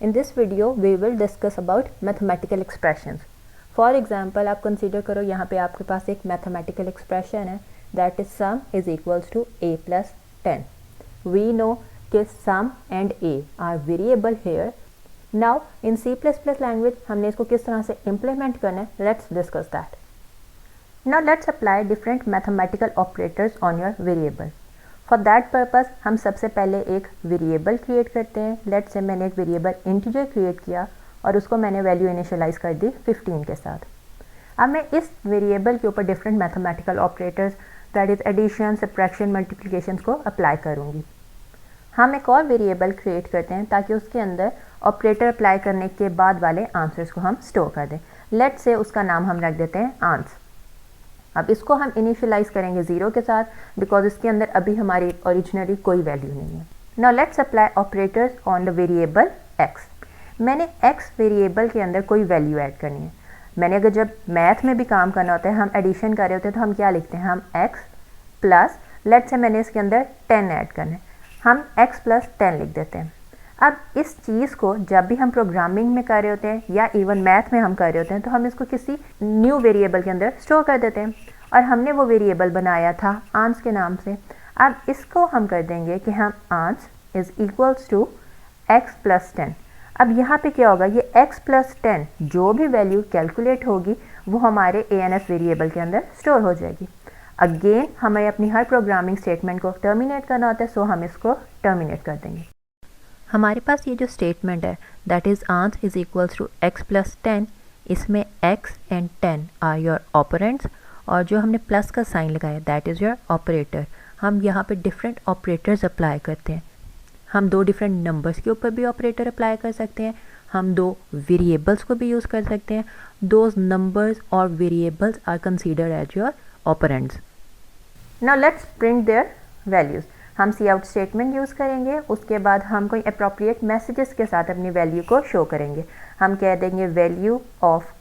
In this video we will discuss about mathematical expressions. For example, आप consider करो यहाँ पे आपके पास एक mathematical expression है that is sum is equals to a plus 10. We know कि sum and a are variable here. Now in C++ language हमने इसको किस तरह से implement करना है, let's discuss that. Now let's apply different mathematical operators on your variable. For that purpose हम सबसे पहले एक वेरिएबल क्रिएट करते हैं. लेट्स से मैंने एक वेरिएबल इंटीजर क्रिएट किया और उसको मैंने वैल्यू इनिशियलाइज कर दी 15 के साथ. अब मैं इस वेरिएबल के ऊपर different mathematical operators that is addition, subtraction, multiplication को अप्लाई करूँगी. हम एक और वेरिएबल क्रिएट करते हैं ताकि उसके अंदर ऑपरेटर अप्लाई करने के बाद वाले आंसर्स को हम स्टोर कर दें. लेट्स से उसका नाम हम रख देते हैं आंस. अब इसको हम इनिशियलाइज करेंगे 0 के साथ बिकॉज इसके अंदर अभी हमारी ओरिजिनली कोई वैल्यू नहीं है. Now let's apply operators on the variable x. मैंने x वेरिएबल के अंदर कोई वैल्यू ऐड करनी है. मैंने अगर जब मैथ में भी काम करना होता है, हम एडिशन कर रहे होते हैं तो हम क्या लिखते हैं, हम x प्लस लेट्स से मैंने इसके अंदर 10 ऐड करना है, हम x प्लस 10 लिख देते हैं. अब इस चीज़ को जब भी हम प्रोग्रामिंग में कर रहे होते हैं या इवन मैथ में हम कर रहे होते हैं तो हम इसको किसी न्यू वेरिएबल के अंदर स्टोर कर देते हैं. और हमने वो वेरिएबल बनाया था आंस के नाम से. अब इसको हम कर देंगे कि हम ans is equals to x plus 10. अब यहाँ पे क्या होगा, ये x प्लस 10 जो भी वैल्यू कैलकुलेट होगी वो हमारे ANS वेरिएबल के अंदर स्टोर हो जाएगी. अगेन हमें अपनी हर प्रोग्रामिंग स्टेटमेंट को टर्मिनेट करना होता है, सो हम इसको टर्मिनेट कर देंगे. हमारे पास ये जो स्टेटमेंट है that is ans is equals to x plus 10, इसमें x and 10 are your operands और जो हमने प्लस का साइन लगाया दैट इज़ योर ऑपरेटर. हम यहाँ पे डिफरेंट ऑपरेटर्स अप्लाई करते हैं. हम दो डिफरेंट नंबर्स के ऊपर भी ऑपरेटर अप्लाई कर सकते हैं, हम दो वेरिएबल्स को भी यूज़ कर सकते हैं. दोज नंबर्स और variables are considered as your operands. Now let's print their values. हम सी आउट स्टेटमेंट यूज़ करेंगे, उसके बाद हम कोई अप्रोप्रिएट मैसेजेस के साथ अपनी वैल्यू को शो करेंगे. हम कह देंगे value of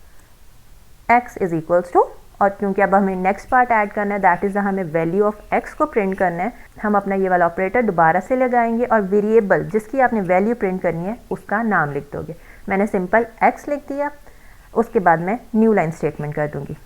x is equals to, और क्योंकि अब हमें नेक्स्ट पार्ट ऐड करना है दैट इज़ हमें वैल्यू ऑफ x को प्रिंट करना है, हम अपना ये वाला ऑपरेटर दोबारा से लगाएंगे और वेरिएबल जिसकी आपने वैल्यू प्रिंट करनी है उसका नाम लिख दोगे. मैंने सिंपल x लिख दिया, उसके बाद मैं न्यू लाइन स्टेटमेंट कर दूँगी.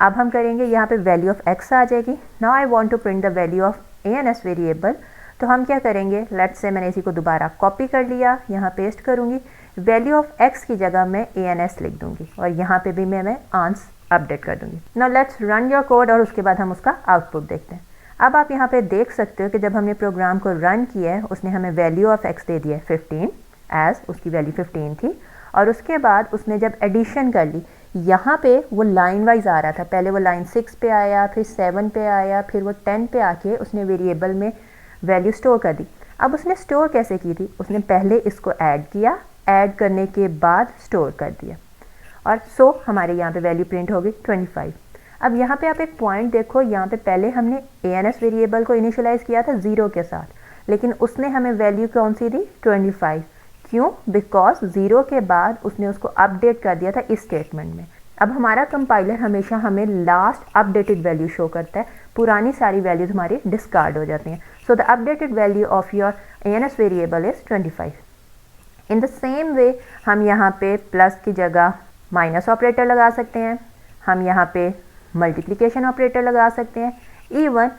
अब हम करेंगे यहाँ पे वैल्यू ऑफ x आ जाएगी. Now I want to print the value of ANS variable. तो हम क्या करेंगे, लेट्स से मैंने इसी को दोबारा कॉपी कर लिया, यहाँ पेस्ट करूँगी. वैल्यू ऑफ x की जगह मैं ANS लिख दूँगी और यहाँ पे भी मैं आंस अपडेट कर दूँगी. Now let's run your code और उसके बाद हम उसका आउटपुट देखते हैं. अब आप यहाँ पे देख सकते हो कि जब हमने प्रोग्राम को रन किया है उसने हमें वैल्यू ऑफ x दे दिया है 15 एज उसकी वैल्यू 15 थी. और उसके बाद उसने जब एडिशन कर ली, यहाँ पे वो लाइन वाइज आ रहा था. पहले वो लाइन 6 पे आया, फिर 7 पे आया, फिर वो 10 पे आके उसने वेरिएबल में वैल्यू स्टोर कर दी. अब उसने स्टोर कैसे की थी, उसने पहले इसको ऐड किया, ऐड करने के बाद स्टोर कर दिया और सो हमारे यहाँ पे वैल्यू प्रिंट होगी 25. अब यहाँ पे आप एक पॉइंट देखो, यहाँ पे पहले हमने ANS वेरिएबल को इनिशियलाइज किया था 0 के साथ, लेकिन उसने हमें वैल्यू कौन सी दी, 25. क्यों, बिकॉज 0 के बाद उसने उसको अपडेट कर दिया था इस स्टेटमेंट में. अब हमारा कंपाइलर हमेशा हमें लास्ट अपडेटेड वैल्यू शो करता है, पुरानी सारी वैल्यूज हमारी डिस्कार्ड हो जाती हैं. So the updated value of your ANS variable is 25. In the same way हम यहाँ पे प्लस की जगह माइनस ऑपरेटर लगा सकते हैं, हम यहाँ पे मल्टीप्लिकेशन ऑपरेटर लगा सकते हैं, इवन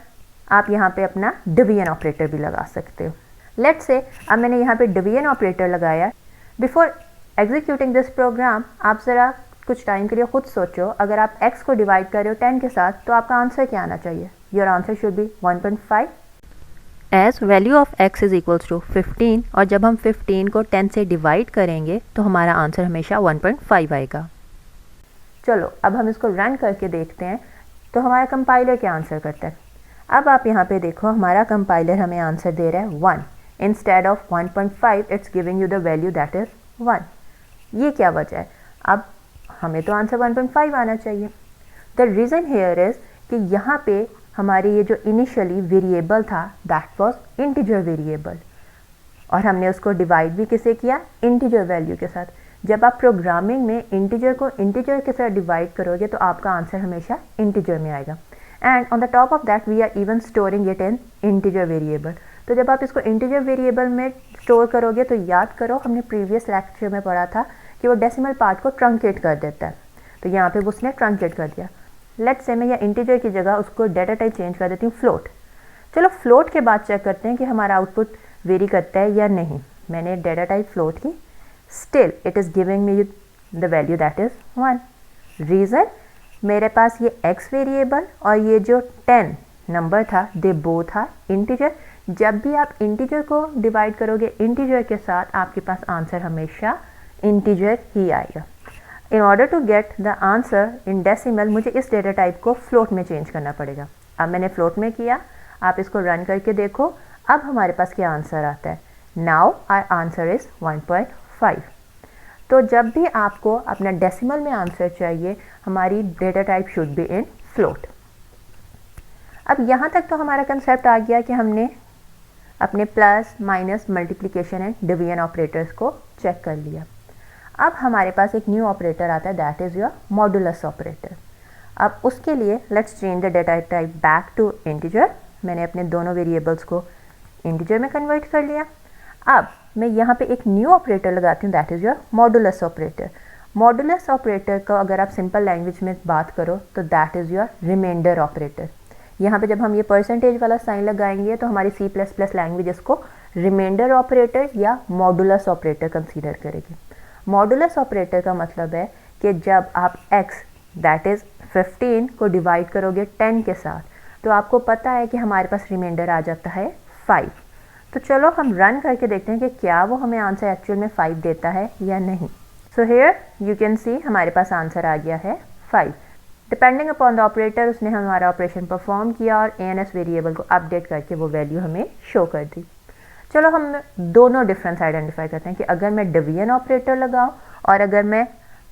आप यहाँ पे अपना डिवीजन ऑपरेटर भी लगा सकते हो. लेट्स से अब मैंने यहाँ पे डिवीजन ऑपरेटर लगाया. बिफोर एग्जीक्यूटिंग दिस प्रोग्राम आप ज़रा कुछ टाइम के लिए खुद सोचो, अगर आप x को डिवाइड कर रहे हो 10 के साथ तो आपका आंसर क्या आना चाहिए. Your answer should be 1.5 as value of x is equals to 15. और जब हम 15 को 10 से डिवाइड करेंगे तो हमारा आंसर हमेशा 1.5 आएगा. चलो अब हम इसको रन करके देखते हैं तो हमारा कंपाइलर क्या आंसर करता है. अब आप यहाँ पे देखो, हमारा कंपाइलर हमें आंसर दे रहा है 1 instead of 1.5. It's giving you the value that is 1. ये क्या वजह है, अब हमें तो आंसर 1.5 आना चाहिए. द रीज़न हेयर इज़ कि यहाँ पे हमारी ये जो इनिशियली वेरिएबल था दैट वाज इंटीजर वेरिएबल और हमने उसको डिवाइड भी किसे किया, इंटीजर वैल्यू के साथ. जब आप प्रोग्रामिंग में इंटीजर को इंटीजर के साथ डिवाइड करोगे तो आपका आंसर हमेशा इंटीजर में आएगा. And on the top of that we are even storing it in integer variable. तो जब आप इसको इंटीजर वेरिएबल में स्टोर करोगे तो याद करो हमने प्रीवियस लेक्चर में पढ़ा था कि वो डेसिमल पार्ट को ट्रंकेट कर देता है, तो यहाँ पे उसने ट्रंकेट कर दिया। लेट्स से मैं या इंटीजर की जगह उसको डेटा टाइप चेंज कर देती हूँ फ्लोट। चलो फ्लोट के बाद चेक करते हैं कि हमारा आउटपुट वेरी करता है या नहीं। मैंने डेटा टाइप फ्लोट की, still it is giving me the value that is 1। Reason, मेरे पास ये x वेरिएबल और ये जो 10 नंबर था दे बोथ आर इंटीजर। जब भी आप इंटीजर को डिवाइड करोगे इंटीजर के साथ आपके पास आंसर हमेशा इंटीजर ही आएगा। In order to get the answer in decimal मुझे इस डेटा टाइप को फ्लोट में चेंज करना पड़ेगा। अब मैंने फ्लोट में किया, आप इसको रन करके देखो अब हमारे पास क्या आंसर आता है। Now our answer is 1.5। तो जब भी आपको अपना डेसिमल में आंसर चाहिए हमारी data type should be in float. अब यहाँ तक तो हमारा कंसेप्ट आ गया कि हमने अपने plus minus multiplication and division operators को चेक कर लिया। अब हमारे पास एक न्यू ऑपरेटर आता है that is your modulus operator. अब उसके लिए let's change the data type back to integer. मैंने अपने दोनों वेरिएबल्स को इंटीजर में कन्वर्ट कर लिया। अब मैं यहाँ पे एक न्यू ऑपरेटर लगाती हूँ that is your modulus operator. Modulus operator का अगर आप सिंपल लैंग्वेज में बात करो तो that is your remainder operator. यहाँ पे जब हम ये परसेंटेज वाला साइन लगाएंगे तो हमारी C++ लैंग्वेज इसको रिमाइंडर ऑपरेटर या मॉडुलस ऑपरेटर कंसीडर करेगी। मॉडुलस ऑपरेटर का मतलब है कि जब आप x दैट इज़ 15 को डिवाइड करोगे 10 के साथ तो आपको पता है कि हमारे पास रिमाइंडर आ जाता है 5। तो चलो हम रन करके देखते हैं कि क्या वो हमें आंसर एक्चुअल में 5 देता है या नहीं। So here you can see हमारे पास आंसर आ गया है 5। डिपेंडिंग अपॉन द ऑपरेटर उसने हमारा ऑपरेशन परफॉर्म किया और ANS वेरिएबल को अपडेट करके वो वैल्यू हमें शो कर दी। चलो हम दोनों डिफरेंस आइडेंटिफाई करते हैं कि अगर मैं डिवीजन ऑपरेटर लगाऊं और अगर मैं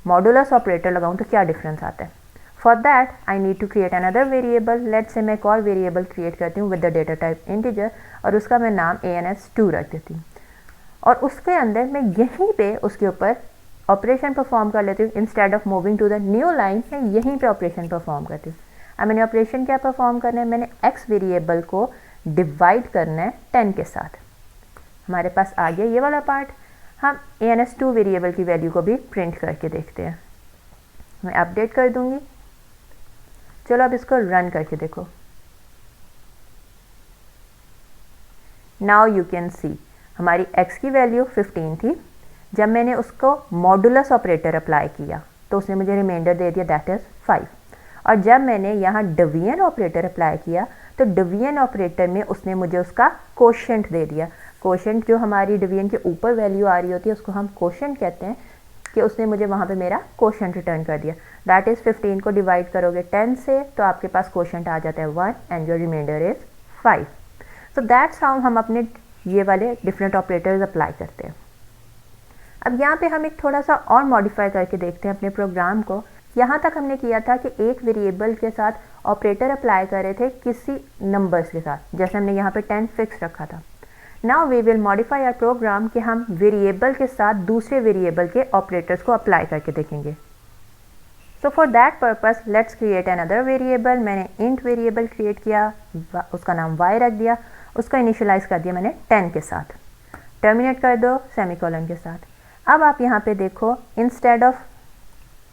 मॉडुलस ऑपरेटर लगाऊं तो क्या डिफरेंस आता है। For that I need to create another variable. Let's say मैं एक और वेरिएबल क्रिएट करती हूँ with the data type integer और उसका मैं नाम ANS2 रख देती हूँ और उसके अंदर मैं यहीं पे उसके ऊपर ऑपरेशन परफॉर्म कर लेती हूँ। Instead of moving to the new line मैं यहीं पे ऑपरेशन परफॉर्म करती हूँ। अब मैंने ऑपरेशन क्या परफॉर्म करना है, मैंने x वेरिएबल को डिवाइड करना है 10 के साथ। हमारे पास आ गया ये वाला पार्ट। हम ANS2 वेरिएबल की वैल्यू को भी प्रिंट करके देखते हैं। मैं अपडेट कर दूंगी। चलो अब इसको रन करके देखो। नाउ यू कैन सी हमारी x की वैल्यू 15 थी। जब मैंने उसको मॉडुलस ऑपरेटर अप्लाई किया तो उसने मुझे रिमाइंडर दे दिया दैट इज़ 5। और जब मैंने यहाँ डिवीजन ऑपरेटर अप्लाई किया तो डिवीजन ऑपरेटर में उसने मुझे उसका कोशेंट दे दिया। कोशेंट जो हमारी डिवीजन के ऊपर वैल्यू आ रही होती है उसको हम कोशेंट कहते हैं कि उसने मुझे वहाँ पे मेरा कोशेंट रिटर्न कर दिया। दैट इज़ 15 को डिवाइड करोगे 10 से तो आपके पास कोशेंट आ जाता है 1 and your remainder is 5। So that's how हम अपने ये वाले डिफरेंट ऑपरेटर्स अप्लाई करते हैं। अब यहाँ पे हम एक थोड़ा सा और मॉडिफाई करके देखते हैं अपने प्रोग्राम को। यहाँ तक हमने किया था कि एक वेरिएबल के साथ ऑपरेटर अप्लाई कर रहे थे किसी नंबर्स के साथ, जैसे हमने यहाँ पे 10 फिक्स रखा था। Now we will modify our program कि हम वेरिएबल के साथ दूसरे वेरिएबल के ऑपरेटर्स को अप्लाई करके देखेंगे। So for that purpose let's create another variable. मैंने इंट वेरिएबल क्रिएट किया, उसका नाम y रख दिया, उसका इनिशियलाइज कर दिया मैंने 10 के साथ। टर्मिनेट कर दो सेमीकोलन के साथ। अब आप यहाँ पे देखो instead of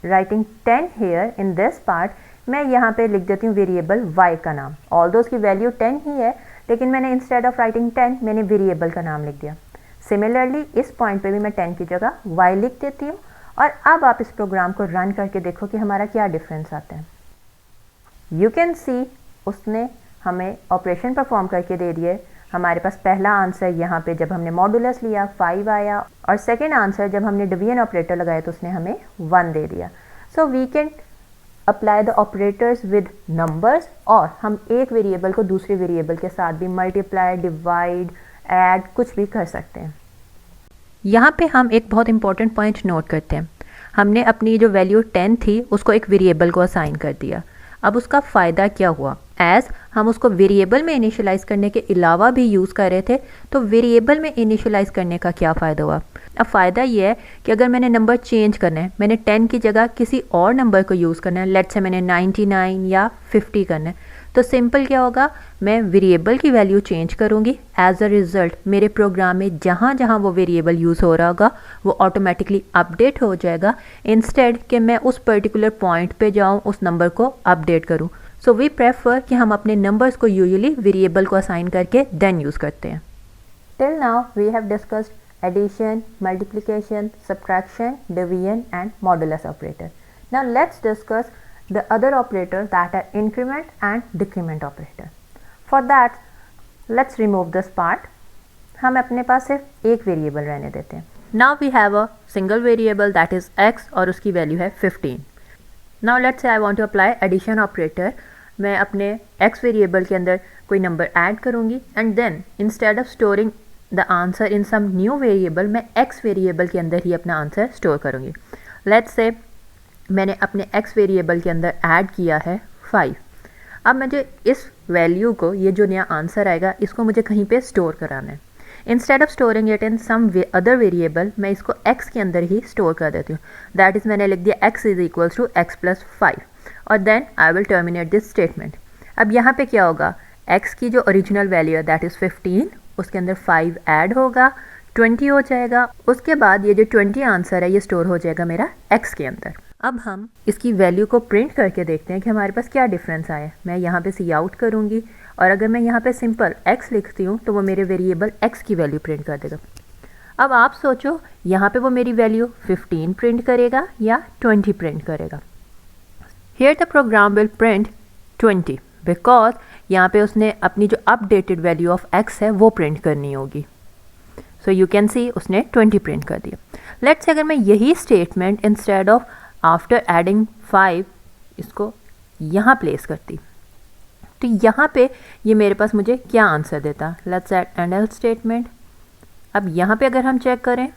writing 10 here in this part मैं यहाँ पे लिख देती हूँ वेरिएबल y का नाम। ऑल्दो उसकी वैल्यू 10 ही है लेकिन मैंने इंस्टेड ऑफ राइटिंग 10 मैंने वेरिएबल का नाम लिख दिया। सिमिलरली इस पॉइंट पे भी मैं 10 की जगह y लिख देती हूँ। और अब आप इस प्रोग्राम को रन करके देखो कि हमारा क्या डिफरेंस आता है। यू कैन सी उसने हमें ऑपरेशन परफॉर्म करके दे दिए। हमारे पास पहला आंसर यहाँ पे जब हमने मॉडुलस लिया 5 आया और सेकेंड आंसर जब हमने डिवीजन ऑपरेटर लगाया तो उसने हमें 1 दे दिया। So we can apply the operators with numbers और हम एक वेरिएबल को दूसरे वेरिएबल के साथ भी मल्टीप्लाई, डिवाइड, ऐड कुछ भी कर सकते हैं। यहाँ पे हम एक बहुत इंपॉर्टेंट पॉइंट नोट करते हैं। हमने अपनी जो वैल्यू 10 थी उसको एक वेरिएबल को असाइन कर दिया। अब उसका फ़ायदा क्या हुआ, एज़ हम उसको वेरिएबल में इनिशियलाइज करने के अलावा भी यूज़ कर रहे थे तो वेरिएबल में इनिशियलाइज करने का क्या फ़ायदा हुआ। अब फ़ायदा ये है कि अगर मैंने नंबर चेंज करना है, मैंने 10 की जगह किसी और नंबर को यूज़ करना है, लेट्स से मैंने 99 या 50 करना है, तो सिंपल क्या होगा, मैं वेरिएबल की वैल्यू चेंज करूँगी, एज अ रिज़ल्ट मेरे प्रोग्राम में जहाँ जहाँ वो वेरिएबल यूज़ हो रहा होगा वो ऑटोमेटिकली अपडेट हो जाएगा, इंस्टेड कि मैं उस पर्टिकुलर पॉइंट पे जाऊँ उस नंबर को अपडेट करूँ। सो वी प्रेफर कि हम अपने नंबर्स को यूजुअली वेरिएबल को असाइन करके देन यूज़ करते हैं। Till now we have discussed addition, multiplication, subtraction, division and modulus operator. Now let's discuss the other operators that are increment and decrement operator. For that, let's remove this part. हम अपने पास सिर्फ एक variable रहने देते हैं. Now we have a single variable that is x और उसकी value है 15. Now let's say I want to apply addition operator. मैं अपने x वेरिएबल के अंदर कोई नंबर ऐड करूँगी and then instead of storing the answer in some new variable, मैं x वेरिएबल के अंदर ही अपना आंसर स्टोर करूँगी. Let's say मैंने अपने x वेरिएबल के अंदर ऐड किया है 5. अब मुझे इस वैल्यू को, ये जो नया आंसर आएगा, इसको मुझे कहीं पे स्टोर कराना है. Instead of storing it in some other variable, मैं इसको x के अंदर ही स्टोर कर देती हूँ. दैट इज़ मैंने लिख दिया x is equals to x plus 5 और then I will terminate this statement. अब यहाँ पे क्या होगा, x की जो ओरिजिनल वैल्यू है दैट इज़ 15, उसके अंदर 5 ऐड होगा, 20 हो जाएगा. उसके बाद ये जो 20 आंसर है ये स्टोर हो जाएगा मेरा x के अंदर. अब हम इसकी वैल्यू को प्रिंट करके देखते हैं कि हमारे पास क्या डिफरेंस आया. मैं यहाँ पे सी आउट करूँगी और अगर मैं यहाँ पे सिंपल x लिखती हूँ तो वो मेरे वेरिएबल x की वैल्यू प्रिंट कर देगा. अब आप सोचो यहाँ पे वो मेरी वैल्यू 15 प्रिंट करेगा या 20 प्रिंट करेगा. Here the program will print 20 because यहाँ पे उसने अपनी जो अपडेटेड वैल्यू ऑफ x है वो प्रिंट करनी होगी. सो यू कैन सी उसने 20 प्रिंट कर दिया. लेट्स से अगर मैं यही statement instead of after adding 5 इसको यहाँ प्लेस करती तो यहाँ पे ये मेरे पास मुझे क्या आंसर देता. Let's add and else statement. अब यहाँ पे अगर हम चेक करें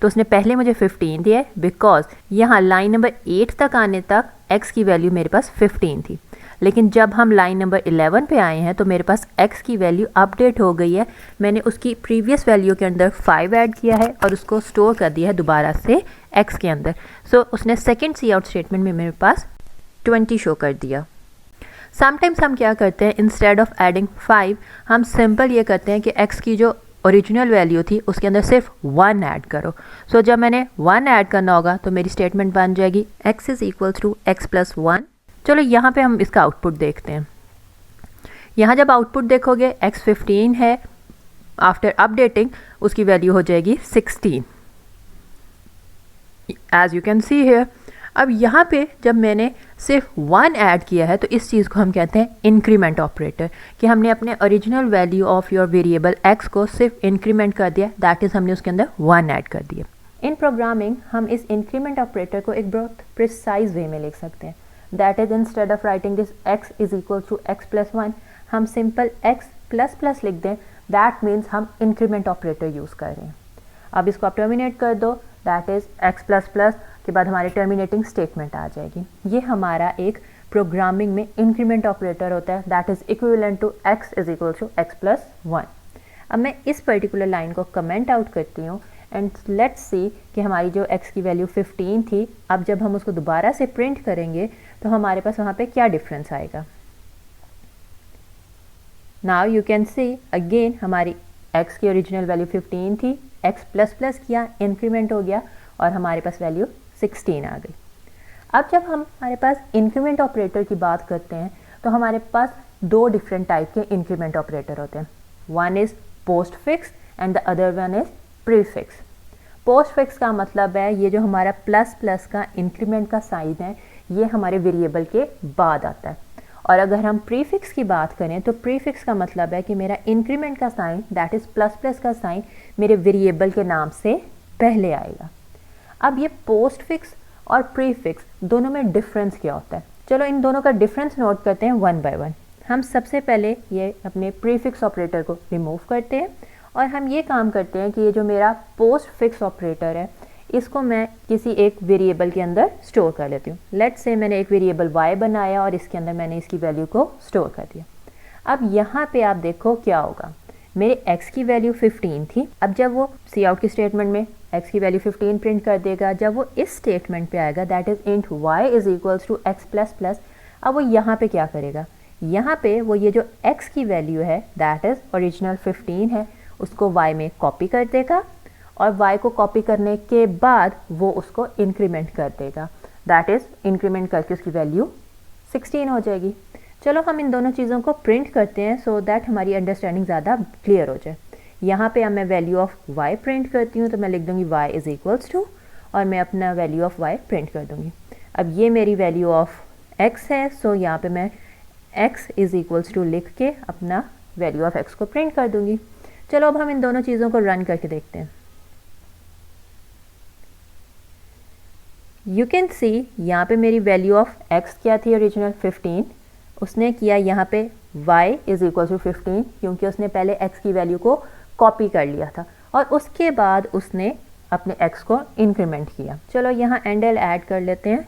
तो उसने पहले मुझे 15 दिया है बिकॉज यहाँ लाइन नंबर 8 तक आने तक x की वैल्यू मेरे पास 15 थी. लेकिन जब हम लाइन नंबर 11 पे आए हैं तो मेरे पास x की वैल्यू अपडेट हो गई है. मैंने उसकी प्रीवियस वैल्यू के अंदर 5 ऐड किया है और उसको स्टोर कर दिया है दोबारा से x के अंदर. सो उसने सेकंड सी आउट स्टेटमेंट में मेरे पास 20 शो कर दिया. समटाइम्स हम क्या करते हैं, इंस्टेड ऑफ एडिंग 5 हम सिंपल ये करते हैं कि x की जो ओरिजिनल वैल्यू थी उसके अंदर सिर्फ 1 ऐड करो. सो जब मैंने 1 ऐड करना होगा तो मेरी स्टेटमेंट बन जाएगी x is equals to x plus 1. चलो यहाँ पे हम इसका आउटपुट देखते हैं. यहाँ जब आउटपुट देखोगे x 15 है, आफ्टर अपडेटिंग उसकी वैल्यू हो जाएगी 16 as you can see here. अब यहाँ पे जब मैंने सिर्फ 1 ऐड किया है तो इस चीज़ को हम कहते हैं इंक्रीमेंट ऑपरेटर, कि हमने अपने original value of your variable x को सिर्फ इंक्रीमेंट कर दिया. दैट इज़ हमने उसके अंदर 1 ऐड कर दिया. इन प्रोग्रामिंग हम इस इंक्रीमेंट ऑपरेटर को एक बहुत प्रिसाइज वे में लिख सकते हैं. That is instead of writing this x is equal to x plus 1 हम सिंपल x प्लस प्लस लिख दें. दैट मीन्स हम इंक्रीमेंट ऑपरेटर यूज़ कर रहे हैं. अब इसको आप टर्मिनेट कर दो, that is x plus plus के बाद हमारे टर्मिनेटिंग स्टेटमेंट आ जाएगी. ये हमारा एक प्रोग्रामिंग में इंक्रीमेंट ऑपरेटर होता है. That is equivalent to x is equal to x plus 1. अब मैं इस पर्टिकुलर लाइन को कमेंट आउट करती हूँ एंड लेट्स सी कि हमारी जो x की वैल्यू 15 थी, अब जब हम उसको दोबारा से प्रिंट करेंगे तो हमारे पास वहाँ पे क्या डिफरेंस आएगा. Now you can see again हमारी x की ओरिजिनल वैल्यू 15 थी, x प्लस प्लस किया, इंक्रीमेंट हो गया और हमारे पास वैल्यू 16 आ गई. अब जब हम हमारे पास इंक्रीमेंट ऑपरेटर की बात करते हैं तो हमारे पास दो डिफरेंट टाइप के इंक्रीमेंट ऑपरेटर होते हैं. One is post fix and the other one is prefix. Post fix का मतलब है ये जो हमारा प्लस प्लस का इंक्रीमेंट का साइन है ये हमारे वेरिएबल के बाद आता है. और अगर हम प्रीफिक्स की बात करें तो प्रीफिक्स का मतलब है कि मेरा इंक्रीमेंट का sign that is plus plus का साइन मेरे वेरिएबल के नाम से पहले आएगा. अब ये पोस्ट फिक्स और प्रीफिक्स दोनों में डिफरेंस क्या होता है, चलो इन दोनों का डिफरेंस नोट करते हैं वन बाय वन. हम सबसे पहले ये अपने प्रीफिक्स ऑपरेटर को रिमूव करते हैं और हम ये काम करते हैं कि ये जो मेरा पोस्ट फिक्स ऑपरेटर है इसको मैं किसी एक वेरिएबल के अंदर स्टोर कर लेती हूँ. लेट्स से मैंने एक वेरिएबल y बनाया और इसके अंदर मैंने इसकी वैल्यू को स्टोर कर दिया. अब यहाँ पे आप देखो क्या होगा, मेरे x की वैल्यू 15 थी. अब जब वो सी आउट की स्टेटमेंट में x की वैल्यू 15 प्रिंट कर देगा, जब वो इस स्टेटमेंट पे आएगा that is int y is equals to x plus plus, अब वो यहाँ पे क्या करेगा, यहाँ पे वो ये जो x की वैल्यू है दैट इज़ ओरिजिनल 15 है, उसको y में कॉपी कर देगा और y को कॉपी करने के बाद वो उसको इंक्रीमेंट कर देगा, दैट इज़ इंक्रीमेंट करके उसकी वैल्यू 16 हो जाएगी। चलो हम इन दोनों चीज़ों को प्रिंट करते हैं सो दैट हमारी अंडरस्टैंडिंग ज़्यादा क्लियर हो जाए। यहाँ पे अब मैं वैल्यू ऑफ y प्रिंट करती हूँ, तो मैं लिख दूँगी y इज़ इक्वल्स टू और मैं अपना वैल्यू ऑफ y प्रिंट कर दूँगी। अब ये मेरी वैल्यू ऑफ x है, सो यहाँ पे मैं x इज़ इक्वल्स टू लिख के अपना वैल्यू ऑफ x को प्रिंट कर दूँगी। चलो अब हम इन दोनों चीज़ों को रन करके देखते हैं। यू कैन सी यहाँ पे मेरी वैल्यू ऑफ x क्या थी ओरिजिनल 15, उसने किया यहाँ पे y इज़ इक्वल टू 15 क्योंकि उसने पहले x की वैल्यू को कॉपी कर लिया था और उसके बाद उसने अपने x को इंक्रीमेंट किया। चलो यहाँ एंडल ऐड कर लेते हैं,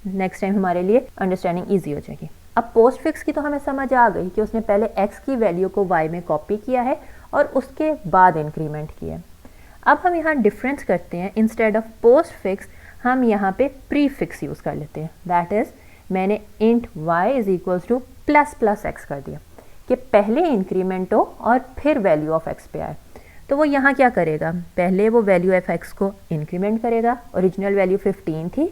नेक्स्ट टाइम हमारे लिए अंडरस्टैंडिंग ईजी हो जाएगी। अब पोस्ट फिक्स की तो हमें समझ आ गई कि उसने पहले x की वैल्यू को y में कॉपी किया है और उसके बाद इंक्रीमेंट किया। अब हम यहाँ डिफरेंस करते हैं, इंस्टेड ऑफ पोस्ट फिक्स हम यहाँ पे प्री फिक्स यूज़ कर लेते हैं, दैट इज़ मैंने int y is equals two plus plus x कर दिया कि पहले इंक्रीमेंट हो और फिर वैल्यू ऑफ x पे आए। तो वो यहाँ क्या करेगा, पहले वो वैल्यू ऑफ x को इंक्रीमेंट करेगा, ओरिजिनल वैल्यू 15 थी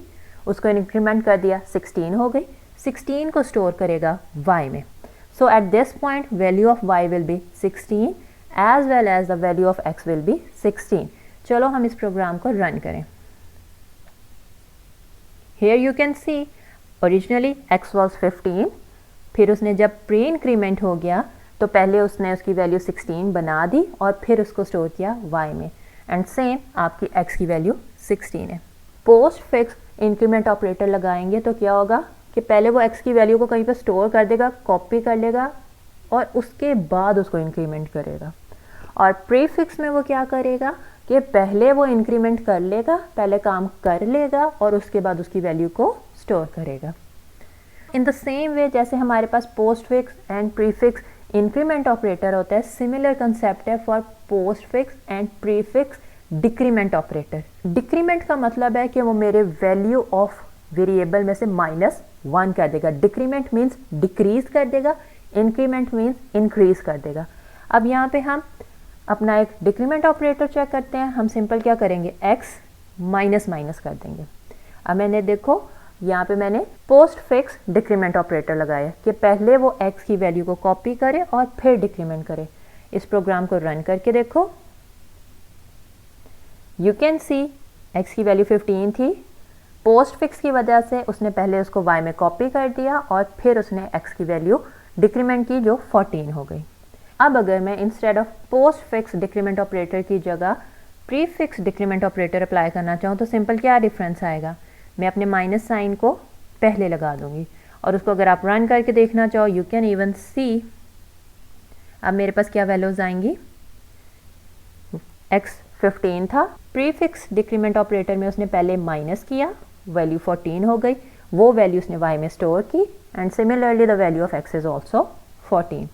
उसको इंक्रीमेंट कर दिया 16 हो गई, 16 को स्टोर करेगा y में। So at this point value of y will be 16 as well as the value of x will be 16। चलो हम इस प्रोग्राम को रन करें। Here you can see originally x was 15, फिर उसने जब प्री इंक्रीमेंट हो गया तो पहले उसने उसकी वैल्यू 16 बना दी और फिर उसको स्टोर किया y में, एंड सेम आपकी x की वैल्यू 16 है। पोस्ट फिक्स इंक्रीमेंट ऑपरेटर लगाएंगे तो क्या होगा कि पहले वो x की वैल्यू को कहीं पर स्टोर कर देगा, कॉपी कर लेगा और उसके बाद उसको इंक्रीमेंट करेगा। और प्रीफिक्स में वो क्या करेगा कि पहले वो इंक्रीमेंट कर लेगा, पहले काम कर लेगा और उसके बाद उसकी वैल्यू को स्टोर करेगा। इन द सेम वे जैसे हमारे पास postfix and prefix increment operator होता है, सिमिलर कंसेप्ट है for postfix and prefix decrement operator. Decrement का मतलब है कि वो मेरे वैल्यू ऑफ वेरिएबल में से -1 कर देगा। डिक्रीमेंट मीन्स डिक्रीज कर देगा, इंक्रीमेंट मीन्स इंक्रीज कर देगा। अब यहाँ पे हम अपना एक डिक्रीमेंट ऑपरेटर चेक करते हैं। हम सिंपल क्या करेंगे, x माइनस माइनस कर देंगे। अब मैंने देखो यहाँ पे मैंने पोस्ट फिक्स डिक्रीमेंट ऑपरेटर लगाया कि पहले वो x की वैल्यू को कॉपी करे और फिर डिक्रीमेंट करे। इस प्रोग्राम को रन करके देखो, यू कैन सी x की वैल्यू 15 थी, पोस्ट फिक्स की वजह से उसने पहले उसको y में कॉपी कर दिया और फिर उसने x की वैल्यू डिक्रीमेंट की जो 14 हो गई। अब अगर मैं instead of post fix decrement operator की जगह pre fix decrement operator apply करना चाहूँ तो सिंपल क्या डिफरेंस आएगा, मैं अपने माइनस साइन को पहले लगा दूंगी और उसको अगर आप रन करके देखना चाहो यू कैन इवन सी अब मेरे पास क्या वैल्यूज आएंगी। x 15 था, प्री फिक्स डिक्रीमेंट ऑपरेटर में उसने पहले माइनस किया, वैल्यू 14 हो गई, वो वैल्यू उसने y में स्टोर की and similarly the value of x is also 14।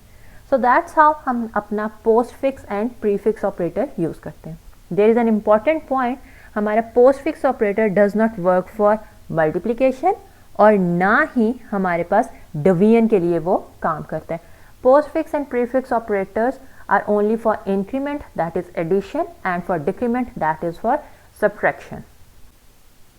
So that's how हम अपना postfix and prefix operator use करते हैं। There is an important point, हमारा postfix operator does not work for multiplication और ना ही हमारे पास division के लिए वो काम करता है। Post fix and pre fix operators are only for increment, that is addition, and for decrement, that is for subtraction.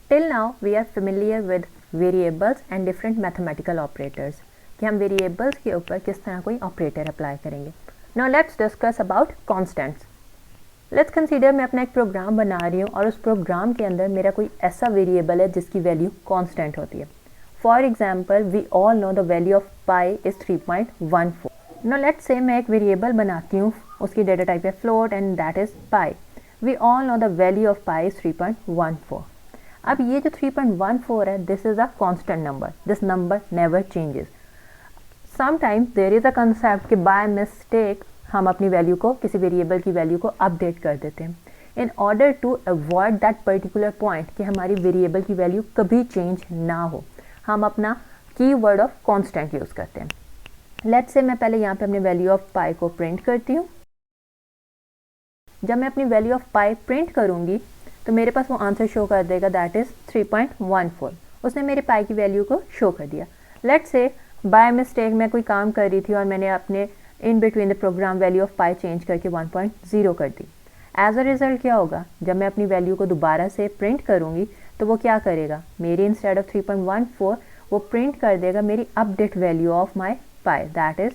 Till now we are familiar with variables and different mathematical operators कि हम variables के ऊपर किस तरह कोई operator apply करेंगे। Now let's discuss about constants. Let's consider मैं अपना एक प्रोग्राम बना रही हूँ और उस प्रोग्राम के अंदर मेरा कोई ऐसा वेरिएबल है जिसकी वैल्यू कांस्टेंट होती है। For example we all know the value of pi is 3.14। Now let's say मैं एक वेरिएबल बनाती हूँ, उसकी डेटा टाइप है float and that is pi. We all know the value of pi is 3.14। अब ये जो 3.14 है this is a constant number, this number never changes. Sometimes there is a concept कि बाय मिस्टेक हम अपनी value को, किसी वेरिएबल की वैल्यू को अपडेट कर देते हैं। In order to avoid that particular point कि हमारी वेरिएबल की वैल्यू कभी चेंज ना हो, हम अपना कीवर्ड ऑफ कांस्टेंट यूज़ करते हैं। लेट्स से मैं पहले यहाँ पे अपनी वैल्यू ऑफ पाई को प्रिंट करती हूँ। जब मैं अपनी वैल्यू ऑफ पाई प्रिंट करूँगी तो मेरे पास वो आंसर शो कर देगा दैट इज़ 3.14। उसने मेरे पाई की वैल्यू को शो कर दिया। लेट्स से बाय मिस्टेक मैं कोई काम कर रही थी और मैंने अपने in between the program value of pi change करके 1.0 कर दी। एज अ रिजल्ट क्या होगा, जब मैं अपनी वैल्यू को दोबारा से प्रिंट करूँगी तो वो क्या करेगा, मेरी इंस्टेड ऑफ 3.14 वो प्रिंट कर देगा मेरी update value of my pi, that is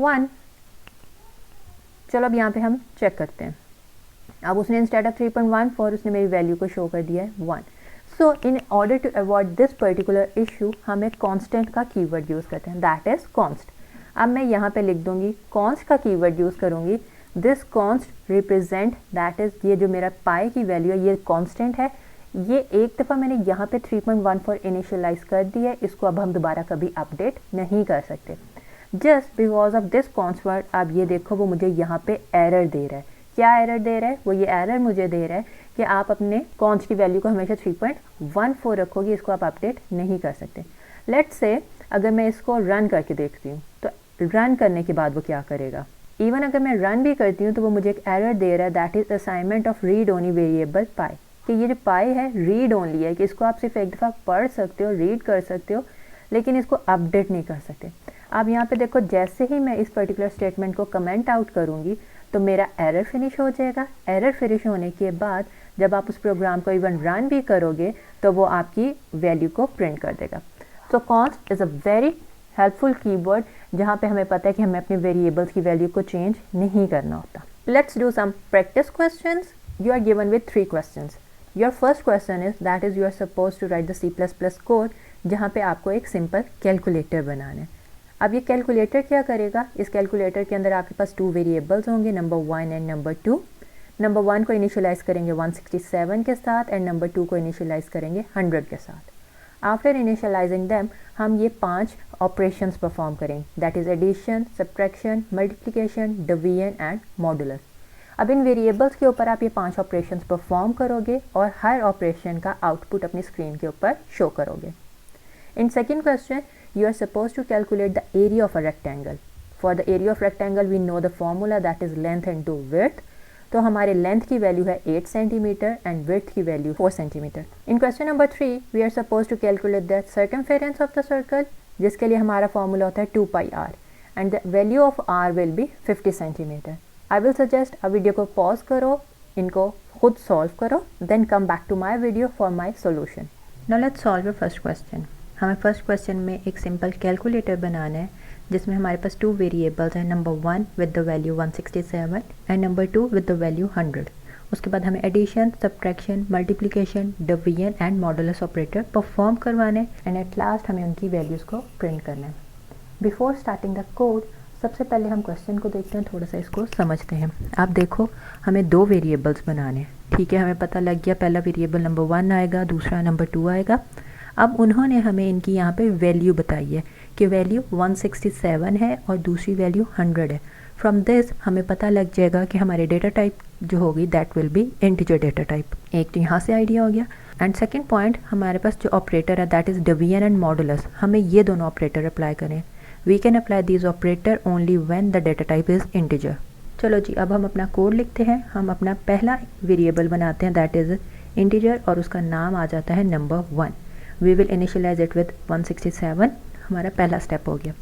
1। चलो अब यहाँ पे हम चेक करते हैं। अब उसने इंस्टेड ऑफ 3.14 उसने मेरी वैल्यू को शो कर दिया है 1। So in order to avoid this particular issue हम एक कांस्टेंट का कीवर्ड यूज़ करते हैं, दैट इज कॉन्स्ट। अब मैं यहाँ पे लिख दूंगी कॉन्स्ट का कीवर्ड यूज़ करूँगी, this const represent, that is ये जो मेरा पाई की वैल्यू है ये कॉन्स्टेंट है, ये एक दफ़ा मैंने यहाँ पे 3.14 इनिशियलाइज कर दी है, इसको अब हम दोबारा कभी अपडेट नहीं कर सकते। Just because of this constant आप ये देखो वो मुझे यहाँ पे एरर दे रहा है। क्या एरर दे रहा है, वो ये एरर मुझे दे रहा है कि आप अपने कॉन्स्ट की वैल्यू को हमेशा 3.14 रखोगे, इसको आप अपडेट नहीं कर सकते। लेट्स से अगर मैं इसको रन करके देखती हूँ तो रन करने के बाद वो क्या करेगा, इवन अगर मैं रन भी करती हूँ तो वो मुझे एक एरर दे रहा है, that is assignment of read only variable pi, कि ये जो पाई है रीड ओनली है, कि इसको आप सिर्फ एक दफ़ा पढ़ सकते हो, रीड कर सकते हो, लेकिन इसको अपडेट नहीं कर सकते। अब यहाँ पे देखो जैसे ही मैं इस पर्टिकुलर स्टेटमेंट को कमेंट आउट करूँगी तो मेरा एरर फिनिश हो जाएगा। एरर फिनिश होने के बाद जब आप उस प्रोग्राम को इवन रन भी करोगे तो वो आपकी वैल्यू को प्रिंट कर देगा। सो const is a very helpful keyword जहाँ पे हमें पता है कि हमें अपने वेरिएबल्स की वैल्यू को चेंज नहीं करना होता। Let's do some practice questions. You are given with 3 questions. Your first question is that is you are suppose to write the C++ code, जहाँ पे आपको एक सिंपल कैलकुलेटर बनाना है। अब ये कैलकुलेटर क्या करेगा, इस कैलकुलेटर के अंदर आपके पास 2 वेरिएबल्स होंगे, नंबर 1 एंड नंबर 2। नंबर 1 को इनिशियलाइज़ करेंगे 167 के साथ एंड नंबर 2 को इनिशियलाइज़ करेंगे 100 के साथ। आफ्टर इनिशियलाइजिंग दैम हम ये 5 ऑपरेशंस परफॉर्म करेंगे, that is addition, subtraction, multiplication, division and modulus. अब इन वेरिएबल्स के ऊपर आप ये 5 ऑपरेशंस परफॉर्म करोगे और हर ऑपरेशन का आउटपुट अपनी स्क्रीन के ऊपर शो करोगे। In second question you are supposed to calculate the area of a rectangle. For the area of rectangle we know the formula, that is length into width. तो हमारे length की value है 8 centimetre and width की value 4 centimetre. In question number 3 we are suppose to calculate the circumference of the circle, जिसके लिए हमारा formula होता है 2πr and the value of r will be 50 centimetre. I will suggest अब video को pause करो, इनको खुद सॉल्व करो, then come back to my video for my solution. Now let's solve your first question. हमें first question में एक simple calculator बनाना है जिसमें हमारे पास 2 वेरिएबल्स हैं, number 1 with the value 167 and number 2 with the value 100। उसके बाद हमें addition, subtraction, multiplication, division and modulus operator perform करवाने एंड एट लास्ट हमें उनकी वैल्यूज़ को प्रिंट करना है। बिफोर स्टार्टिंग द कोड सबसे पहले हम क्वेश्चन को देखते हैं, थोड़ा सा इसको समझते हैं। आप देखो हमें 2 वेरिएबल्स बनाने हैं, ठीक है, हमें पता लग गया पहला वेरिएबल नंबर 1 आएगा, दूसरा नंबर 2 आएगा। अब उन्होंने हमें इनकी यहाँ पे वैल्यू बताई है कि वैल्यू 167 है और दूसरी वैल्यू 100 है। फ्रॉम दिस हमें पता लग जाएगा कि हमारे डेटा टाइप जो होगी that will B integer data type. एक तो यहाँ से आइडिया हो गया। एंड सेकंड पॉइंट, हमारे पास जो ऑपरेटर है that is division and modulus, हमें ये दोनों ऑपरेटर अप्लाई करें। We can apply these operators only when the data type is integer. चलो जी, अब हम अपना कोड लिखते हैं। हम अपना पहला वेरिएबल बनाते हैं दैट इज़ इंटीजर और उसका नाम आ जाता है number 1। We will initialise it with 167, हमारा पहला स्टेप हो गया।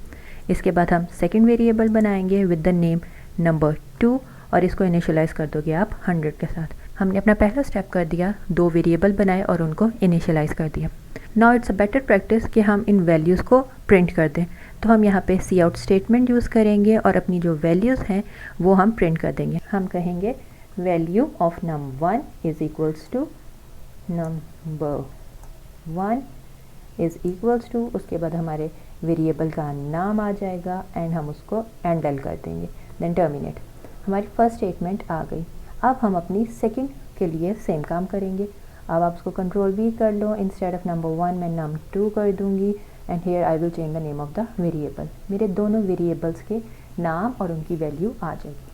इसके बाद हम सेकंड वेरिएबल बनाएंगे विद द नेम नंबर 2 और इसको इनिशियलाइज कर दोगे आप 100 के साथ। हमने अपना पहला स्टेप कर दिया, 2 वेरिएबल बनाए और उनको इनिशियलाइज कर दिया। Now it's a better practice कि हम इन वैल्यूज़ को प्रिंट कर दें, तो हम यहाँ पे सी आउट स्टेटमेंट यूज़ करेंगे और अपनी जो वैल्यूज़ हैं वो हम प्रिंट कर देंगे। हम कहेंगे value of number 1 is equals to number 1 is equals to, उसके बाद हमारे वेरिएबल का नाम आ जाएगा एंड हम उसको एंडल कर देंगे, देन टर्मिनेट। हमारी फर्स्ट स्टेटमेंट आ गई। अब हम अपनी सेकंड के लिए सेम काम करेंगे। अब आप उसको कंट्रोल भी कर लो, इंस्टेड ऑफ नंबर 1 मैं नंबर 2 कर दूंगी and here I will change the name of the variable. मेरे दोनों वेरिएबल्स के नाम और उनकी वैल्यू आ जाएगी।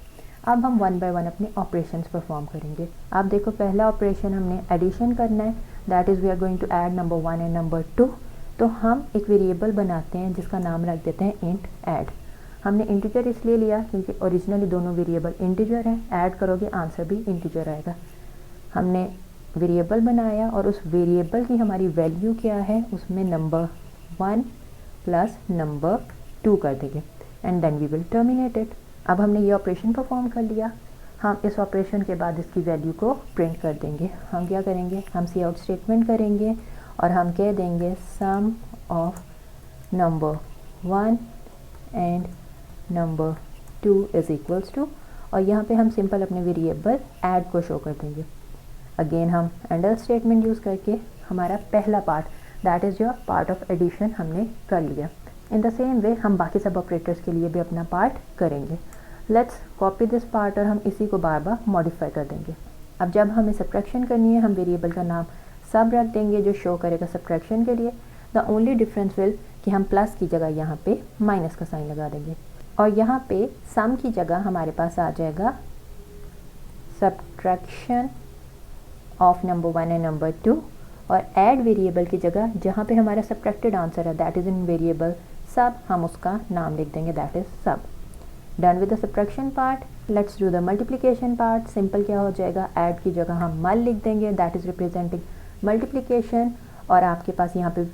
अब हम 1 बाय 1 अपने ऑपरेशंस परफॉर्म करेंगे। आप देखो पहला ऑपरेशन हमने एडिशन करना है, that is we are going to add number 1 and number 2। तो हम एक वेरिएबल बनाते हैं जिसका नाम रख देते हैं इंट ऐड। हमने इंटीजर इसलिए लिया क्योंकि ओरिजिनली दोनों वेरिएबल इंटीजर हैं, ऐड करोगे आंसर भी इंटीजर आएगा। हमने वेरिएबल बनाया और उस वेरिएबल की हमारी वैल्यू क्या है, उसमें नंबर 1 प्लस नंबर 2 कर देंगे and then we will terminate it. अब हमने ये ऑपरेशन परफॉर्म कर लिया। हम इस ऑपरेशन के बाद इसकी वैल्यू को प्रिंट कर देंगे। हम क्या करेंगे, हम सी आउट स्टेटमेंट करेंगे और हम कह देंगे sum of number 1 and number 2 is equals to, और यहाँ पे हम सिंपल अपने वेरिएबल ऐड को शो कर देंगे। अगेन हम एंड स्टेटमेंट यूज़ करके हमारा पहला part that is your part of addition हमने कर लिया। इन द सेम वे हम बाकी सब ऑपरेटर्स के लिए भी अपना पार्ट करेंगे। लेट्स कॉपी दिस पार्ट और हम इसी को बार बार मॉडिफाई कर देंगे। अब जब हमें सब्ट्रैक्शन करनी है हम वेरिएबल का नाम सब रख देंगे जो शो करेगा सब्ट्रैक्शन के लिए। द ओनली डिफरेंस विल कि हम प्लस की जगह यहाँ पे माइनस का साइन लगा देंगे और यहाँ पे सम की जगह हमारे पास आ जाएगा subtraction of number 1 and number 2, और ऐड वेरिएबल की जगह जहाँ पे हमारा सब्ट्रैक्टेड आंसर है दैट इज़ इन वेरिएबल सब, हम उसका नाम लिख देंगे दैट इज़ सब। Done with the subtraction part. Let's do the multiplication part. Simple क्या हो जाएगा, ऐड की जगह हम मल लिख देंगे दैट इज़ रिप्रेजेंटिंग मल्टीप्लिकेशन, और आपके पास यहाँ पे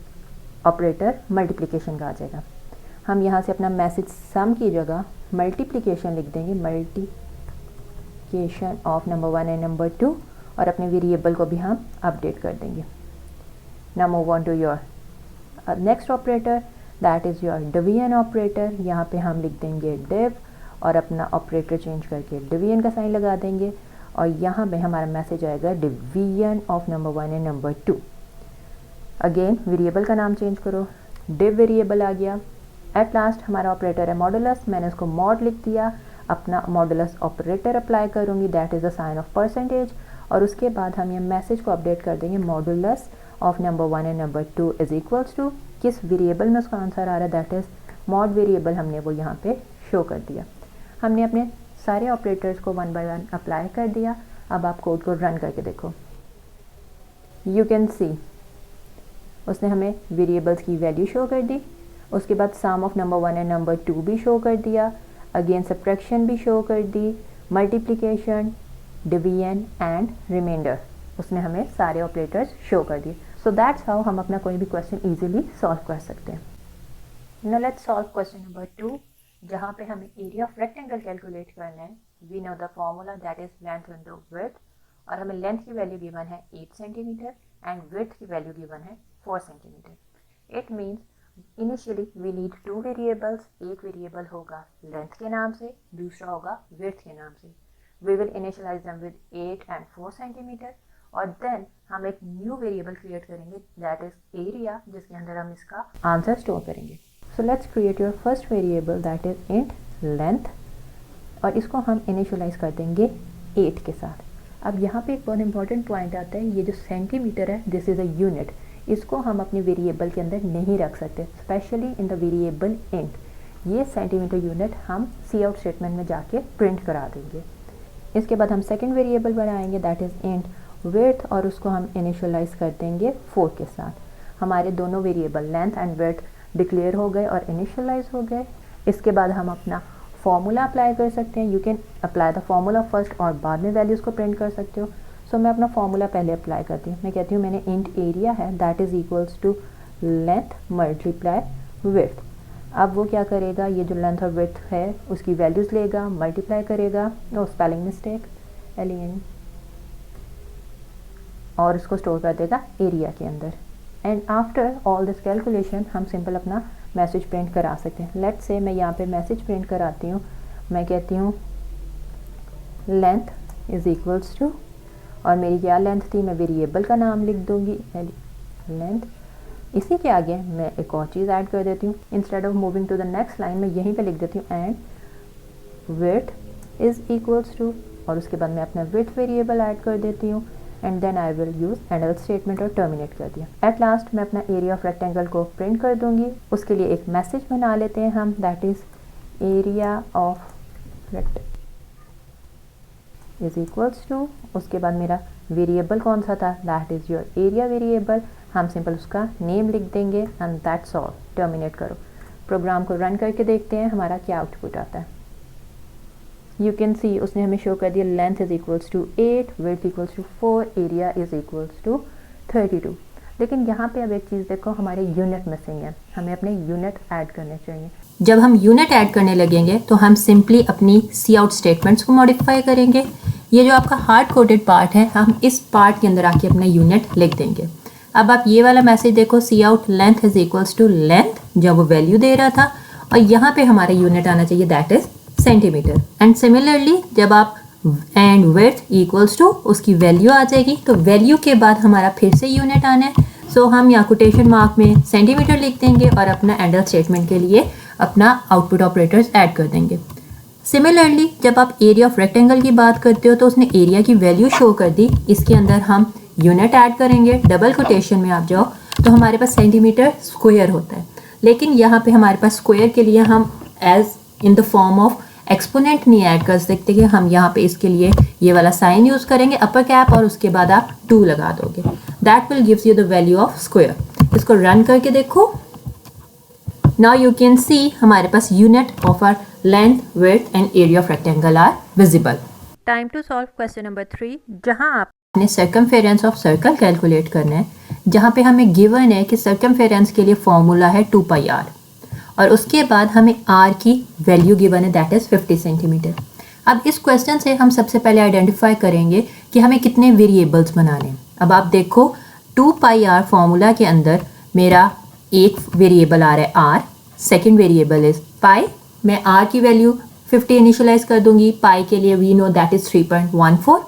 ऑपरेटर मल्टीप्लिकेशन का आ जाएगा। हम यहाँ से अपना मैसेज सम की जगह मल्टीप्लिकेशन लिख देंगे, multiplication of number 1 and number 2, और अपने वेरिएबल को भी हम अपडेट कर देंगे। Now move on to your next operator that is your division operator. यहाँ पे हम लिख देंगे डिव और अपना ऑपरेटर चेंज करके डिवीजन का साइन लगा देंगे, और यहाँ पे हमारा मैसेज आएगा division of number 1 and number 2। Again variable का नाम चेंज करो, डिव वेरिएबल आ गया। एट लास्ट हमारा ऑपरेटर है मॉडुलस, मैंने उसको मॉड लिख दिया। अपना मॉडुलस ऑपरेटर अप्लाई करूँगी that is the sign of percentage, और उसके बाद हम ये मैसेज को अपडेट कर देंगे modulus of number 1 and number 2 is equals to, किस वेरिएबल में उसका आंसर आ रहा है दैट इज़ मॉड वेरिएबल, हमने वो यहाँ पे शो कर दिया। हमने अपने सारे ऑपरेटर्स को 1 बाय 1 अप्लाई कर दिया। अब आप कोड को रन करके देखो, यू कैन सी उसने हमें वेरिएबल्स की वैल्यू शो कर दी। उसके बाद सम ऑफ नंबर 1 एंड नंबर 2 भी शो कर दिया, अगेन सब्ट्रैक्शन भी शो कर दी, मल्टीप्लिकेशन, डिवीजन एंड रिमाइंडर, उसने हमें सारे ऑपरेटर्स शो कर दिए। सो दैट्स हाउ हम अपना कोई भी क्वेश्चन इजीली सॉल्व कर सकते हैं। Now let's solve question number 2, जहाँ पे हमें एरिया ऑफ रेक्टेंगल कैलकुलेट करना है। We know the formula that is length into width, और हमें लेंथ की वैल्यू गिवन है 8 सेंटीमीटर एंड विड्थ की वैल्यू गिवन है 4 centimetre. It means initially we need 2 variables, एक वेरिएबल होगा लेंथ के नाम से, दूसरा होगा विड्थ के नाम से। We will initialise them with 8 and 4 centimetre, और देन हम एक न्यू वेरिएबल क्रिएट करेंगे दैट इज एरिया, जिसके अंदर हम इसका आंसर स्टोर करेंगे। So let's create your first variable that is int length, और इसको हम इनिशियलाइज कर देंगे 8 के साथ। अब यहाँ पे एक बहुत इंपॉर्टेंट पॉइंट आता है, ये जो सेंटीमीटर है दिस इज़ अ यूनिट, इसको हम अपने वेरिएबल के अंदर नहीं रख सकते, specially in the variable int. ये सेंटीमीटर यूनिट हम सी आउट स्टेटमेंट में जाके प्रिंट करा देंगे। इसके बाद हम सेकेंड वेरिएबल बनाएंगे दैट इज़ इंट विड्थ, और उसको हम इनिशियलाइज कर देंगे 4 के साथ। हमारे दोनों variable length and width declare हो गए और इनिशियलाइज हो गए। इसके बाद हम अपना फॉर्मूला अप्लाई कर सकते हैं। You can apply the formula first और बाद में वैल्यूज़ को प्रिंट कर सकते हो। सो मैं अपना फॉर्मूला पहले अप्लाई करती हूँ। मैं कहती हूँ मैंने इंट एरिया है that is equals to length multiply width. अब वो क्या करेगा, ये जो लेंथ और विड्थ है उसकी वैल्यूज़ लेगा, मल्टीप्लाई करेगा, नो स्पेलिंग मिस्टेक, एलियन, और इसको स्टोर कर देगा एरिया के अंदर। And after all this calculation हम सिंपल अपना मैसेज प्रिंट करा सकते हैं। लेट्स से मैं यहाँ पे मैसेज प्रिंट कराती हूँ। मैं कहती हूँ लेंथ इज़ इक्वल्स टू, और मेरी क्या लेंथ थी, मैं वेरिएबल का नाम लिख दूँगी लेंथ। इसी के आगे मैं एक और चीज़ ऐड कर देती हूँ, instead of moving to the next line मैं यहीं पे लिख देती हूँ and width is equals to, और उसके बाद मैं अपना विड्थ वेरिएबल ऐड कर देती हूँ and then I will use and else statement और टर्मिनेट कर दिया। एट लास्ट मैं अपना एरिया ऑफ रेक्टेंगल को प्रिंट कर दूँगी। उसके लिए एक मैसेज बना लेते हैं हम that is area of rectangle is equals to, उसके बाद मेरा वेरिएबल कौन सा था that is your area variable, हम सिंपल उसका नेम लिख देंगे एंड दैट्स ऑल। टर्मिनेट करो। प्रोग्राम को रन करके देखते हैं हमारा क्या आउटपुट आता है। यू कैन सी उसने हमें शो कर दिया length is equals to 8, width equals to 4, area is equals to 32। लेकिन यहाँ पे अब एक चीज़ देखो, हमारे यूनिट मिसिंग है, हमें अपने यूनिट ऐड करने चाहिए। जब हम यूनिट ऐड करने लगेंगे तो हम सिंपली अपनी सी आउट स्टेटमेंट्स को मॉडिफाई करेंगे। ये जो आपका हार्ड कोडेड पार्ट है, हम इस पार्ट के अंदर आके अपना यूनिट लिख देंगे। अब आप ये वाला मैसेज देखो, cout length is equals to length, जब वो वैल्यू दे रहा था, और यहाँ पे हमारा यूनिट आना चाहिए that is centimetre. And similarly जब आप एंड विड्थ इक्वल्स टू उसकी वैल्यू आ जाएगी, तो वैल्यू के बाद हमारा फिर से यूनिट आना है। सो हम यहाँ कोटेशन मार्क में सेंटीमीटर लिख देंगे और अपना एंडल स्टेटमेंट के लिए अपना आउटपुट ऑपरेटर्स ऐड कर देंगे। सिमिलरली जब आप एरिया ऑफ रेक्टेंगल की बात करते हो तो उसने एरिया की वैल्यू शो कर दी, इसके अंदर हम यूनिट ऐड करेंगे। डबल कोटेशन में आप जाओ तो हमारे पास सेंटीमीटर स्क्वायर होता है, लेकिन यहाँ पे हमारे पास स्क्वायर के लिए हम as in the form of exponent नहीं ऐड कर सकते कि हम यहाँ पे इसके लिए ये वाला साइन यूज़ करेंगे अपर कैप, और उसके बाद आप 2 लगा दोगे। That will gives you the value of square. इसको रन करके देखो। नाउ यू कैन सी हमारे पास unit of are length, width and area of rectangle are visible. Time to solve question number 3, जहाँ आपने सर्कमफेरेंस ऑफ सर्कल कैलकुलेट करना है, जहाँ पे हमें गिवन है कि सर्कमफेरेंस के लिए फॉर्मूला है 2πr, और उसके बाद हमें r की वैल्यू गिवन है दैट इज़ 50 सेंटीमीटर। अब इस क्वेश्चन से हम सबसे पहले आइडेंटिफाई करेंगे कि हमें कितने वेरिएबल्स बनाने हैं। अब आप देखो 2πr फॉर्मूला के अंदर मेरा एक वेरिएबल आ रहा है r, second variable is pi. मैं r की वैल्यू 50 इनिशियलाइज कर दूंगी, पाई के लिए वी नो दैट इज़ 3.14,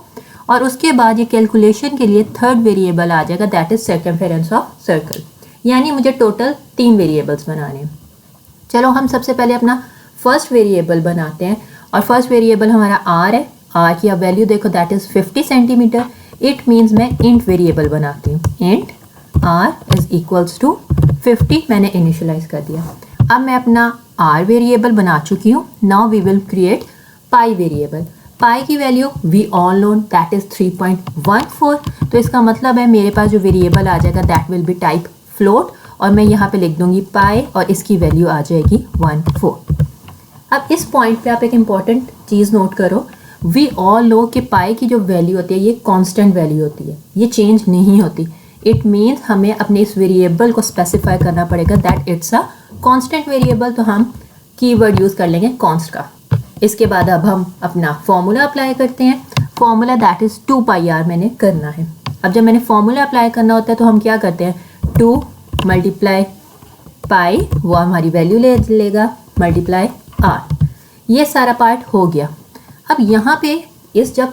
और उसके बाद ये कैलकुलेशन के लिए थर्ड वेरिएबल आ जाएगा that is circumference of circle. यानी मुझे टोटल 3 वेरिएबल्स बनाने हैं। चलो हम सबसे पहले अपना फर्स्ट वेरिएबल बनाते हैं, और फर्स्ट वेरिएबल हमारा r है। r की अब वैल्यू देखो that is 50 centimetre. It means मैं इंट वेरिएबल बनाती हूँ। Int r is equals to 50 मैंने इनिशियलाइज कर दिया। अब मैं अपना r वेरिएबल बना चुकी हूँ। Now we will create pi variable. Pi की value we all know that is 3.14। तो इसका मतलब है मेरे पास जो वेरिएबल आ जाएगा that will B type float, और मैं यहाँ पे लिख दूंगी पाई और इसकी वैल्यू आ जाएगी 14। अब इस पॉइंट पे आप एक इम्पॉर्टेंट चीज़ नोट करो, वी ऑल नो कि पाई की जो वैल्यू होती है ये कांस्टेंट वैल्यू होती है, ये चेंज नहीं होती। इट मीन्स हमें अपने इस वेरिएबल को स्पेसिफाई करना पड़ेगा that it's a constant variable, तो हम कीवर्ड यूज़ कर लेंगे कॉन्स्ट का। इसके बाद अब हम अपना फॉर्मूला अप्लाई करते हैं। फॉर्मूला दैट इज़ 2πr मैंने करना है। अब जब मैंने फॉर्मूला अप्लाई करना होता है तो हम क्या करते हैं, 2 मल्टीप्लाई पाई, वो हमारी वैल्यू ले लेगा, मल्टीप्लाई r। ये सारा पार्ट हो गया। अब यहाँ पे इस जब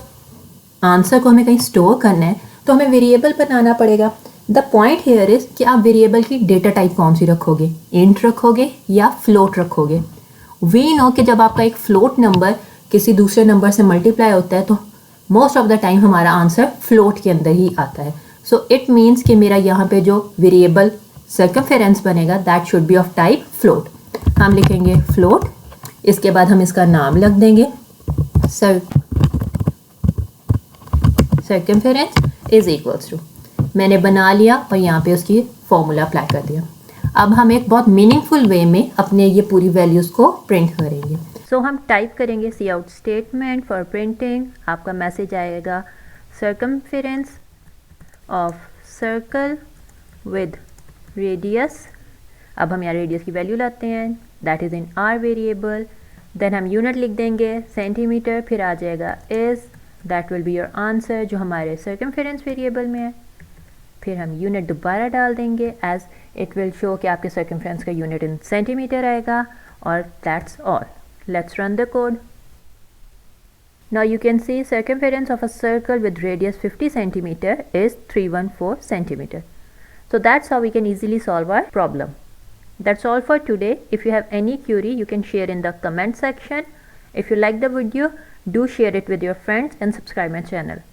आंसर को हमें कहीं स्टोर करना है तो हमें वेरिएबल बनाना पड़ेगा। द पॉइंट हेयर इज कि आप वेरिएबल की डेटा टाइप कौन सी रखोगे, इंट रखोगे या फ्लोट रखोगे। वी नो कि जब आपका एक फ्लोट नंबर किसी दूसरे नंबर से मल्टीप्लाई होता है तो मोस्ट ऑफ द टाइम हमारा आंसर फ्लोट के अंदर ही आता है। सो इट मीन्स कि मेरा यहाँ पे जो वेरिएबल सर्कमफेरेंस बनेगा that should be of type float. हम लिखेंगे फ्लोट, इसके बाद हम इसका नाम रख देंगे सर्कमफेरेंस इज इक्वल्स टू, मैंने बना लिया और यहाँ पे उसकी फॉर्मूला अप्लाई कर दिया। अब हम एक बहुत मीनिंगफुल वे में अपने ये पूरी वैल्यूज़ को प्रिंट करेंगे। सो हम टाइप करेंगे C out statement for printing. आपका मैसेज आएगा circumference of circle with radius. अब हम यहाँ रेडियस की वैल्यू लाते हैं that is in R variable. Then हम यूनिट लिख देंगे सेंटीमीटर, फिर आ जाएगा is, that will be your answer जो हमारे सर्कमफेरेंस वेरिएबल में है। फिर हम यूनिट दोबारा डाल देंगे एज इट विल शो कि आपके सर्कमफेरेंस का यूनिट इन सेंटीमीटर आएगा, और that's all. Let's run the code. Now you can see circumference of a circle with radius 50 centimeter is 314 centimeter. So that's how we can easily solve our problem. That's all for today. If you have any query, you can share in the comment section. If you like the video, do share it with your friends and subscribe my channel.